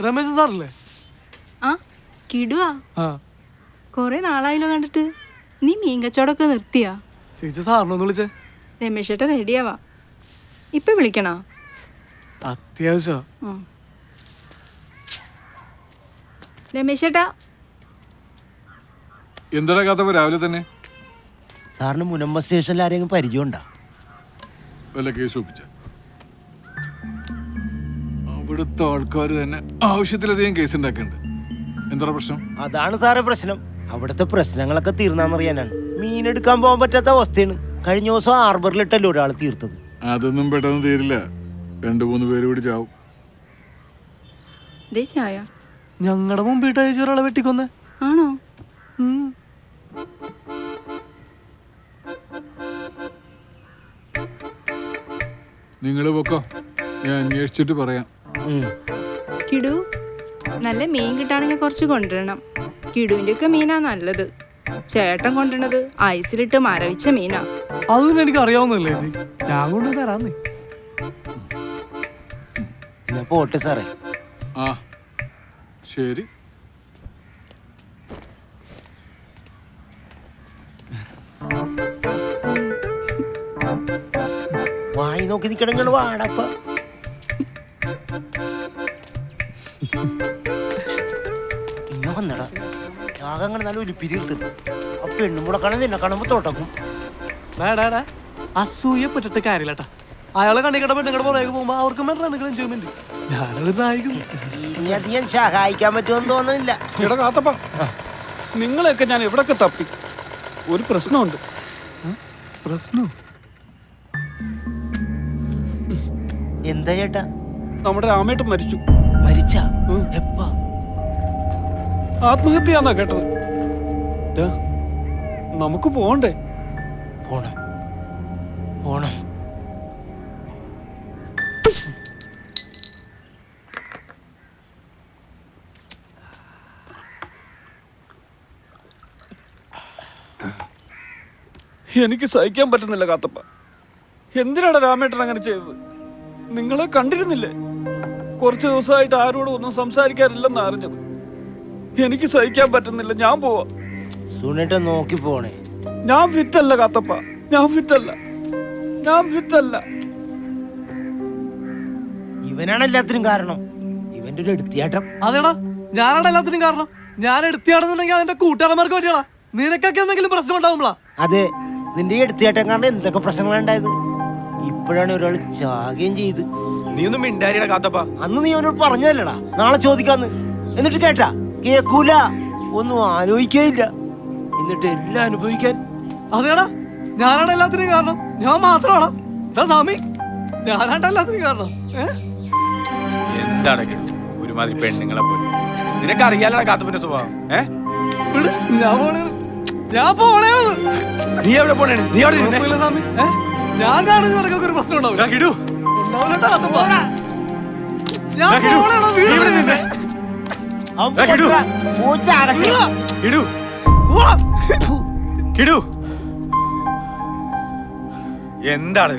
രമേശൻ സാറല്ലേ? ആ കിടുവാ. കൊറേ നാളായല്ലോ കണ്ടിട്ട്. നീ മീൻ കച്ചവടമൊക്കെ നിർത്തിയാ? ചേച്ചി സാറിനൊന്ന് വിളിച്ചേ. രമേശ് ചേട്ടാ റെഡിയാവാ. ഇപ്പൊ വിളിക്കണോ? അത്യാവശ്യം. രമേശ് ചേട്ടാ. എന്താ കഥ രാവിലെ തന്നെ? സാറിന് മുനമ്പ സ്റ്റേഷനിൽ ആരെങ്കിലും പരിചയമുണ്ടോ? വല്ല കേസ് ഒപ്പിച്ച അവിടുത്തെ ആൾക്കാർ തന്നെ ആവശ്യത്തിലധികം കേസ് ഉണ്ടാക്കുന്നുണ്ട്. എന്താ പ്രശ്നം? അതാണ് സാറേ പ്രശ്നം. അവിടുത്തെ പ്രശ്നങ്ങളൊക്കെ തീർന്നാന്നറിയാനാണ്. മീനെടുക്കാൻ പോകാൻ പറ്റാത്ത അവസ്ഥയാണ്. കഴിഞ്ഞ ദിവസം ഹാർബറിലിട്ടല്ലോ ഒരാൾ തീർത്തത്. അതൊന്നും പെട്ടെന്ന് തീരില്ല. 2-3 പേര് കൂടി ചാവും. ചായ ഞങ്ങളുടെ മുമ്പിട്ട് അയച്ച ഒരാളെ വെട്ടിക്കൊന്നേ. ആണോ? നിങ്ങള് പൊക്കോ, ഞാൻ അന്വേഷിച്ചിട്ട് പറയാം. കിടു, നല്ല മീൻ കിട്ടാണെങ്കിൽ കുറച്ച് കൊണ്ടുവരണം. കിടുവിന്റെ ഒക്കെ മീനാ നല്ലത്. ചേട്ടൻ കൊണ്ടുവരണത് ഐസിലിട്ട് മരവിച്ച മീനാ. അതൊന്നും എനിക്ക് അറിയാവുന്നല്ലേ ചേച്ചി. ഞാൻ കൊണ്ട് തരാന്നേ. പോട്ടെ സാറേ. ആ ശരി. വായി നോക്കി നിൽക്കണങ്ങൾ വാടപ്പ. ഇന്ന വന്നടാ ചാകങ്ങൾ നല്ല ഒലിപ്പിരി എടുത്തത്. ആ പെണ്ണും കൂടെ കാണാൻ നിന്നെ കാണുമ്പോ തോട്ടക്കും. അസൂയപ്പെട്ടിട്ട് കാര്യമില്ലട്ടാ. അയാളെ കണ്ടിക്കട്ട പെണ്ണുങ്ങളുടെ പുറകെ പോകുമ്പോ അവർക്ക് എന്തെങ്കിലും എൻജോയ്മെന്റ്. ഞാനത് സഹായിക്കും. ഇനി അധികം സഹായിക്കാൻ പറ്റുമെന്ന് തോന്നുന്നില്ല. എടാ കാത്തപ്പ, നിങ്ങളെയൊക്കെ ഞാൻ എവിടൊക്കെ തപ്പി. ഒരു പ്രശ്നമുണ്ട്. പ്രശ്നോ? എന്താ ചേട്ടാ? നമ്മുടെ രാമേട്ടൻ മരിച്ചു. മരിച്ചാ? എപ്പാ? ആത്മഹത്യാന്നാ കേട്ടത്. നമുക്ക് പോണ്ടേ? പോണം പോണം. എനിക്ക് സഹിക്കാൻ പറ്റുന്നില്ല കാത്തപ്പ. എന്തിനാണ് രാമേട്ടൻ അങ്ങനെ ചെയ്തത്? നിങ്ങളെ കണ്ടിരുന്നില്ലേ? കുറച്ച് ദിവസമായിട്ട് ആരോടും ഒന്നും സംസാരിക്കാറില്ലെന്ന് അറിഞ്ഞത്. എനിക്ക് സഹിക്കാൻ പറ്റുന്നില്ല. ഞാൻ പോവാ. സുനേട്ട നോക്കി പോണേ. ഞാൻ ഫിറ്റല്ല കാത്തപ്പ. ഞാൻ ഫിറ്റല്ല. ഇവനാണ് എല്ലാത്തിനും കാരണം. ഇവന്റെ ഒരു എടുത്തിയാട്ടം. അതേടാ, ഞാനാണ് എല്ലാത്തിനും കാരണം. ഞാൻ എടുത്തിയാണെന്നുണ്ടെങ്കിൽ അതിന്റെ കൂട്ടുകാരന്മാർക്ക് പറ്റിയടാ. നിനക്കൊക്കെ എന്തെങ്കിലും പ്രശ്നം ഉണ്ടാവുമ്പളാ. അതെ, നിന്റെ എടുത്തിയാട്ടം കാരണം എന്തൊക്കെ പ്രശ്നങ്ങളുണ്ടായത്. ഇപ്പോഴാണ് ഒരാൾ ചാകുകയും ചെയ്ത്. നീ ഒന്നും മിണ്ടാരിയുടെ കാത്തപ്പ. അന്ന് നീ അവനോട് പറഞ്ഞല്ലടാ നാളെ ചോദിക്കാന്ന്. എന്നിട്ട് കേട്ടാ? കേക്കൂല, ഒന്നും ആലോചിക്കേയില്ല. എന്നിട്ട് എല്ലാം അനുഭവിക്കാൻ. അതേടാ, ഞാനാണ് എല്ലാത്തിനും കാരണം. ഞാൻ മാത്രമാണോ? സ്വാമി, ഞാനാണ് എല്ലാത്തിനും കാരണം. എന്താണ് ഒരുമാതിരി പെണ്ണുങ്ങളെ പോലെ? നിനക്കറിയാലോ കാത്തപ്പന്റെ സ്വഭാവം. ഞാൻ പോണേന്ന്. നീ എവിടെ പോണേണ്? നീ എവിടെ? സ്വാമി, ഞാൻ കാണുന്ന നിനക്കൊക്കെ ഒരു പ്രശ്നം ഉണ്ടാവില്ല. എന്താണ്